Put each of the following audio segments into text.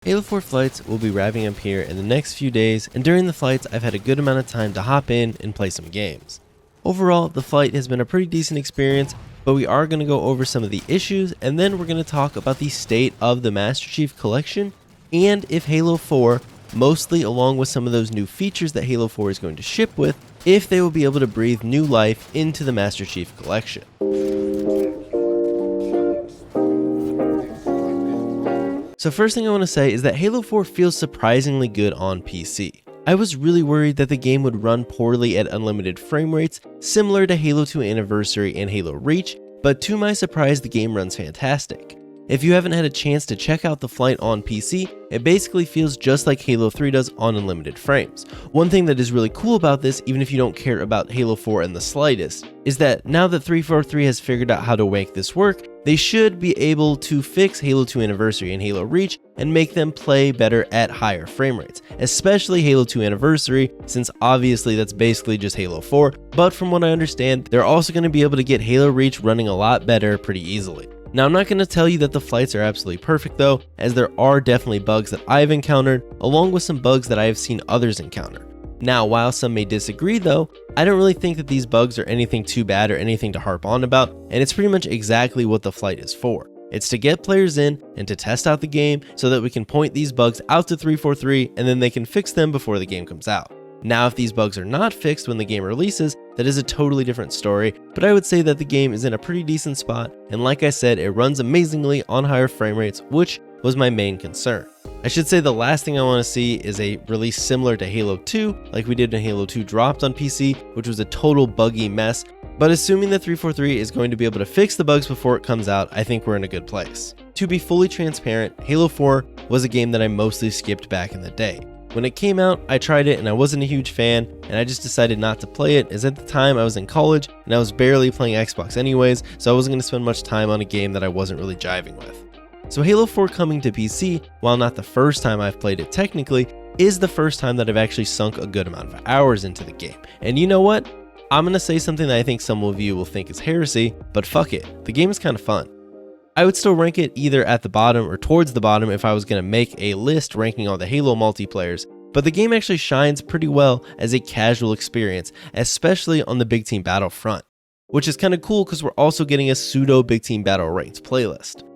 Halo 4 flights will be wrapping up here in the next few days, and during the flights I've had a good amount of time to hop in and play some games. Overall, the flight has been a pretty decent experience, but we are going to go over some of the issues, and then we're going to talk about the state of the Master Chief Collection, and if Halo 4, mostly along with some of those new features that Halo 4 is going to ship with, if they will be able to breathe new life into the Master Chief Collection. So first thing I want to say is that Halo 4 feels surprisingly good on PC. I was really worried that the game would run poorly at unlimited frame rates, similar to Halo 2 Anniversary and Halo Reach, but to my surprise the game runs fantastic. If you haven't had a chance to check out the flight on PC, it basically feels just like Halo 3 does on unlimited frames. One thing that is really cool about this, even if you don't care about Halo 4 in the slightest, is that now that 343 has figured out how to make this work, they should be able to fix Halo 2 Anniversary and Halo Reach and make them play better at higher frame rates, especially Halo 2 Anniversary, since obviously that's basically just Halo 4, but from what I understand, they're also going to be able to get Halo Reach running a lot better pretty easily. Now, I'm not going to tell you that the flights are absolutely perfect though, as there are definitely bugs that I've encountered, along with some bugs that I have seen others encounter. Now, while some may disagree though, I don't really think that these bugs are anything too bad or anything to harp on about, and it's pretty much exactly what the flight is for. It's to get players in and to test out the game so that we can point these bugs out to 343 and then they can fix them before the game comes out. Now, if these bugs are not fixed when the game releases, that is a totally different story, but I would say that the game is in a pretty decent spot, and like I said, it runs amazingly on higher frame rates, which was my main concern. I should say the last thing I want to see is a release similar to Halo 2, like we did when Halo 2 dropped on PC, which was a total buggy mess, but assuming that 343 is going to be able to fix the bugs before it comes out, I think we're in a good place. To be fully transparent, Halo 4 was a game that I mostly skipped back in the day. When it came out, I tried it and I wasn't a huge fan, and I just decided not to play it, as at the time I was in college and I was barely playing Xbox anyways, so I wasn't going to spend much time on a game that I wasn't really jiving with. So Halo 4 coming to PC, while not the first time I've played it technically, is the first time that I've actually sunk a good amount of hours into the game. And you know what? I'm going to say something that I think some of you will think is heresy, but fuck it, the game is kind of fun. I would still rank it either at the bottom or towards the bottom if I was going to make a list ranking all the Halo multiplayers, but the game actually shines pretty well as a casual experience, especially on the Big Team Battle front, which is kind of cool because we're also getting a pseudo Big Team Battle ranked playlist.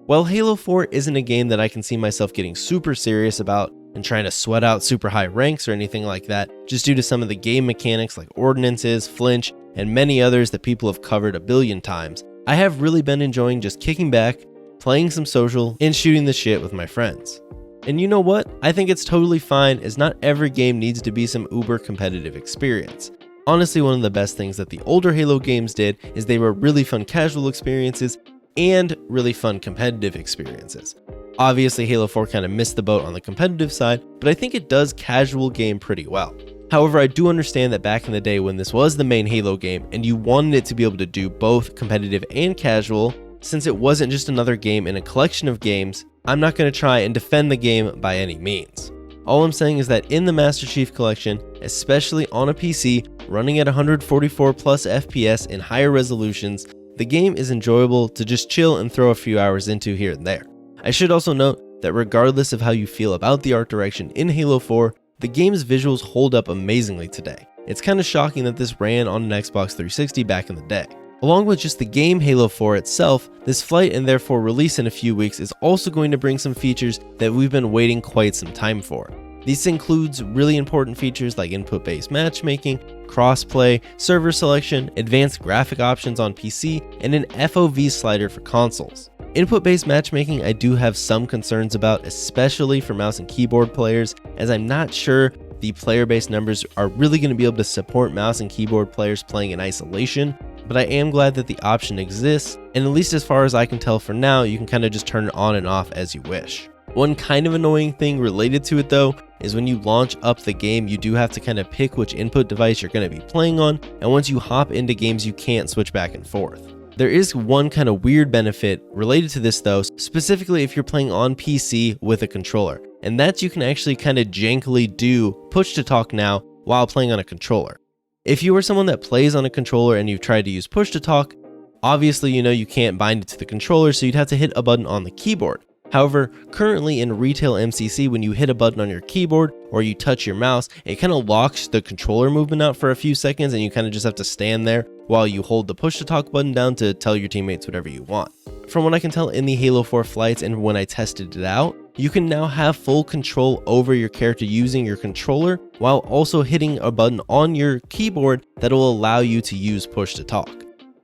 While Halo 4 isn't a game that I can see myself getting super serious about and trying to sweat out super high ranks or anything like that, just due to some of the game mechanics like ordinances, flinch, and many others that people have covered a billion times, I have really been enjoying just kicking back, playing some social, and shooting the shit with my friends. And you know what? I think it's totally fine, as not every game needs to be some uber competitive experience. Honestly, one of the best things that the older Halo games did is they were really fun casual experiences and really fun competitive experiences. Obviously, Halo 4 kind of missed the boat on the competitive side, but I think it does casual game pretty well. However, I do understand that back in the day when this was the main Halo game and you wanted it to be able to do both competitive and casual, since it wasn't just another game in a collection of games, I'm not going to try and defend the game by any means. All I'm saying is that in the Master Chief Collection, especially on a PC running at 144 plus FPS in higher resolutions, the game is enjoyable to just chill and throw a few hours into here and there. I should also note that regardless of how you feel about the art direction in Halo 4, the game's visuals hold up amazingly today. It's kind of shocking that this ran on an Xbox 360 back in the day. Along with just the game Halo 4 itself, this flight and therefore release in a few weeks is also going to bring some features that we've been waiting quite some time for. This includes really important features like input-based matchmaking, crossplay, server selection, advanced graphic options on PC, and an FOV slider for consoles. Input-based matchmaking I do have some concerns about, especially for mouse and keyboard players, as I'm not sure the player-based numbers are really going to be able to support mouse and keyboard players playing in isolation, but I am glad that the option exists, and at least as far as I can tell for now, you can kind of just turn it on and off as you wish. One kind of annoying thing related to it though, is when you launch up the game, you do have to kind of pick which input device you're going to be playing on, and once you hop into games, you can't switch back and forth. There is one kind of weird benefit related to this though, specifically if you're playing on PC with a controller, and that's you can actually kind of jankily do push to talk now while playing on a controller. If you are someone that plays on a controller and you've tried to use push to talk, obviously you know you can't bind it to the controller, so you'd have to hit a button on the keyboard. However, currently in retail MCC, when you hit a button on your keyboard or you touch your mouse, it kind of locks the controller movement out for a few seconds and you kind of just have to stand there while you hold the push to talk button down to tell your teammates whatever you want. From what I can tell in the Halo 4 flights and when I tested it out, you can now have full control over your character using your controller while also hitting a button on your keyboard that will allow you to use push to talk.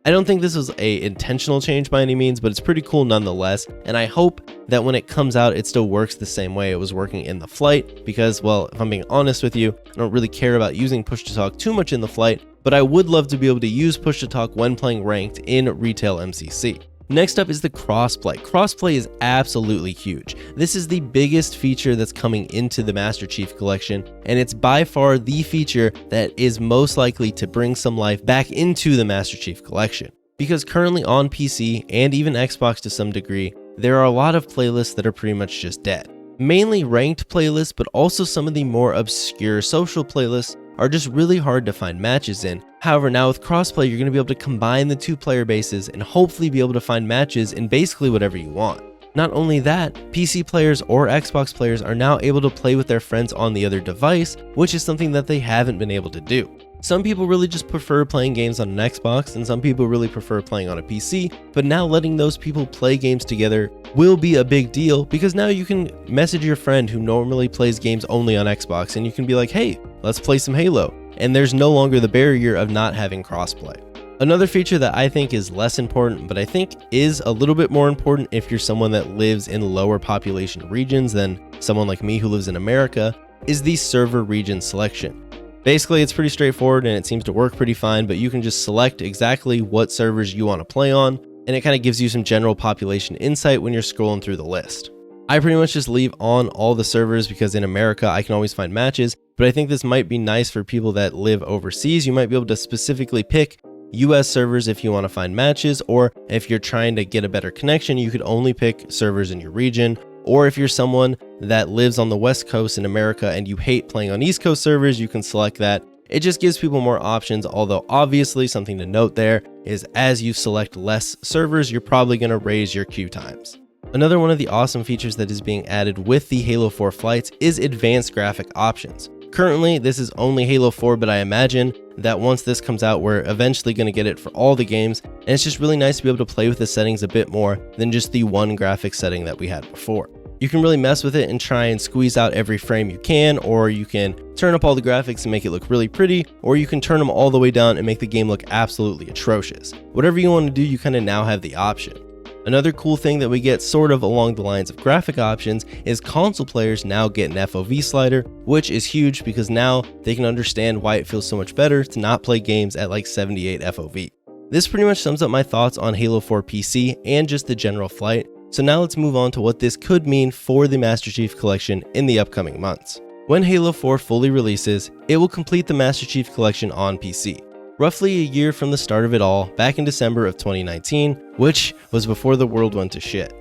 I don't think this was an intentional change by any means, but it's pretty cool nonetheless, and I hope that when it comes out it still works the same way it was working in the flight, because, well, if I'm being honest with you, I don't really care about using push to talk too much in the flight, but I would love to be able to use push to talk when playing ranked in retail MCC. Next up is the crossplay. Crossplay is absolutely huge. This is the biggest feature that's coming into the Master Chief Collection, and it's by far the feature that is most likely to bring some life back into the Master Chief Collection. Because currently on PC, and even Xbox to some degree, there are a lot of playlists that are pretty much just dead. Mainly ranked playlists, but also some of the more obscure social playlists are just really hard to find matches in. However, now with crossplay, you're going to be able to combine the two player bases and hopefully be able to find matches in basically whatever you want. Not only that, PC players or Xbox players are now able to play with their friends on the other device, which is something that they haven't been able to do. Some people really just prefer playing games on an Xbox, and some people really prefer playing on a PC, but now letting those people play games together will be a big deal, because now you can message your friend who normally plays games only on Xbox and you can be like, hey, let's play some Halo, and there's no longer the barrier of not having crossplay. Another feature that I think is less important, but I think is a little bit more important if you're someone that lives in lower population regions than someone like me who lives in America, is the server region selection. Basically, it's pretty straightforward and it seems to work pretty fine, but you can just select exactly what servers you want to play on, and it kind of gives you some general population insight when you're scrolling through the list. I pretty much just leave on all the servers because in America I can always find matches, but I think this might be nice for people that live overseas. You might be able to specifically pick US servers if you want to find matches, or if you're trying to get a better connection, you could only pick servers in your region. Or if you're someone that lives on the West Coast in America and you hate playing on East Coast servers, you can select that. It just gives people more options, although obviously something to note there is as you select less servers, you're probably going to raise your queue times. Another one of the awesome features that is being added with the Halo 4 flights is advanced graphic options. Currently, this is only Halo 4, but I imagine that once this comes out, we're eventually going to get it for all the games, and it's just really nice to be able to play with the settings a bit more than just the one graphic setting that we had before. You can really mess with it and try and squeeze out every frame you can, or you can turn up all the graphics and make it look really pretty, or you can turn them all the way down and make the game look absolutely atrocious. Whatever you want to do, you kind of now have the option. Another cool thing that we get sort of along the lines of graphic options is console players now get an FOV slider, which is huge because now they can understand why it feels so much better to not play games at like 78 FOV. This pretty much sums up my thoughts on Halo 4 PC and just the general flight. So now let's move on to what this could mean for the Master Chief Collection in the upcoming months. When Halo 4 fully releases, it will complete the Master Chief Collection on PC. Roughly a year from the start of it all, back in December of 2019, which was before the world went to shit.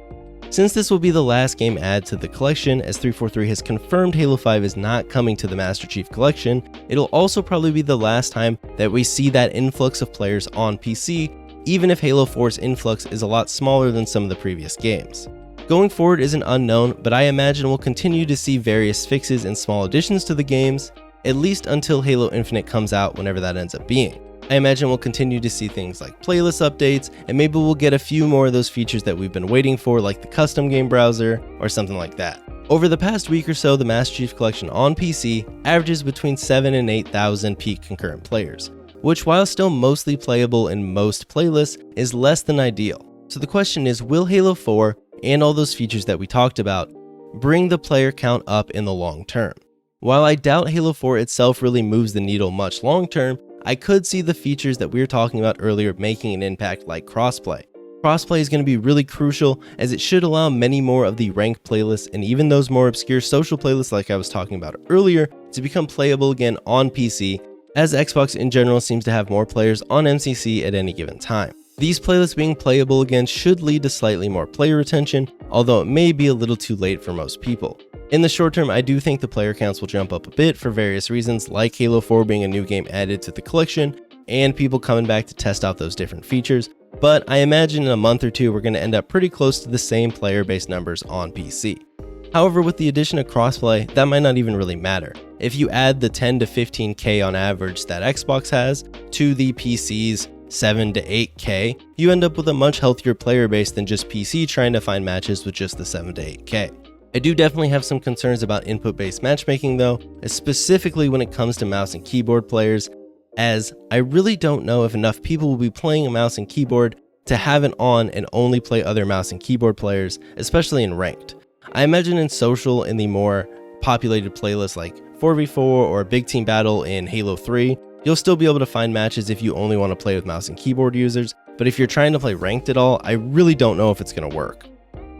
Since this will be the last game added to the collection, as 343 has confirmed Halo 5 is not coming to the Master Chief Collection, it'll also probably be the last time that we see that influx of players on PC, even if Halo 4's influx is a lot smaller than some of the previous games. Going forward is an unknown, but I imagine we'll continue to see various fixes and small additions to the games, at least until Halo Infinite comes out, whenever that ends up being. I imagine we'll continue to see things like playlist updates, and maybe we'll get a few more of those features that we've been waiting for, like the custom game browser or something like that. Over the past week or so, the Master Chief Collection on PC averages between 7,000 and 8,000 peak concurrent players, which, while still mostly playable in most playlists, is less than ideal. So the question is, will Halo 4 and all those features that we talked about bring the player count up in the long term? While I doubt Halo 4 itself really moves the needle much long term, I could see the features that we were talking about earlier making an impact, like crossplay. Crossplay is going to be really crucial, as it should allow many more of the ranked playlists and even those more obscure social playlists like I was talking about earlier to become playable again on PC, as Xbox in general seems to have more players on MCC at any given time. These playlists being playable again should lead to slightly more player retention, although it may be a little too late for most people. In the short term, I do think the player counts will jump up a bit for various reasons, like Halo 4 being a new game added to the collection, and people coming back to test out those different features, but I imagine in a month or two we're going to end up pretty close to the same player base numbers on PC. However, with the addition of crossplay, that might not even really matter. If you add the 10 to 15k on average that Xbox has to the PC's 7 to 8k, you end up with a much healthier player base than just PC trying to find matches with just the 7 to 8k. I do definitely have some concerns about input-based matchmaking though, specifically when it comes to mouse and keyboard players, as I really don't know if enough people will be playing a mouse and keyboard to have it on and only play other mouse and keyboard players, especially in ranked. I imagine in social, in the more populated playlists like 4v4 or a big team battle in Halo 3, you'll still be able to find matches if you only want to play with mouse and keyboard users, but if you're trying to play ranked at all, I really don't know if it's going to work.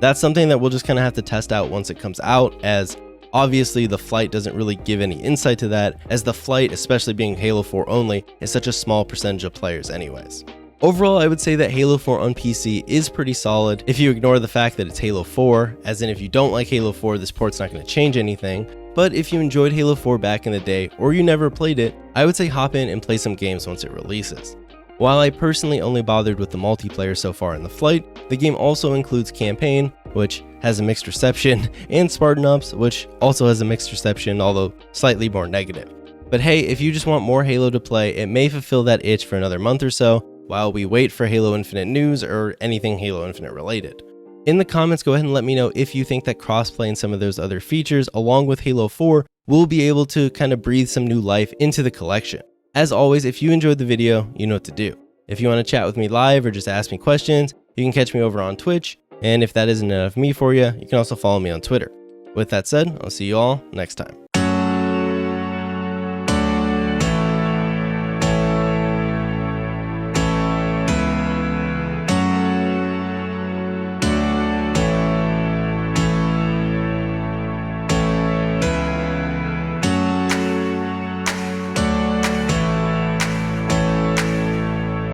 That's something that we'll just kind of have to test out once it comes out, as obviously the flight doesn't really give any insight to that, as the flight, especially being Halo 4 only, is such a small percentage of players anyways. Overall, I would say that Halo 4 on PC is pretty solid if you ignore the fact that it's Halo 4, as in if you don't like Halo 4, this port's not going to change anything, but if you enjoyed Halo 4 back in the day, or you never played it, I would say hop in and play some games once it releases. While I personally only bothered with the multiplayer so far in the flight, the game also includes Campaign, which has a mixed reception, and Spartan Ops, which also has a mixed reception, although slightly more negative. But hey, if you just want more Halo to play, it may fulfill that itch for another month or so, while we wait for Halo Infinite news or anything Halo Infinite related. In the comments, go ahead and let me know if you think that crossplay and some of those other features, along with Halo 4, will be able to kind of breathe some new life into the collection. As always, if you enjoyed the video, you know what to do. If you want to chat with me live or just ask me questions, you can catch me over on Twitch, and if that isn't enough me for you, you can also follow me on Twitter. With that said, I'll see you all next time.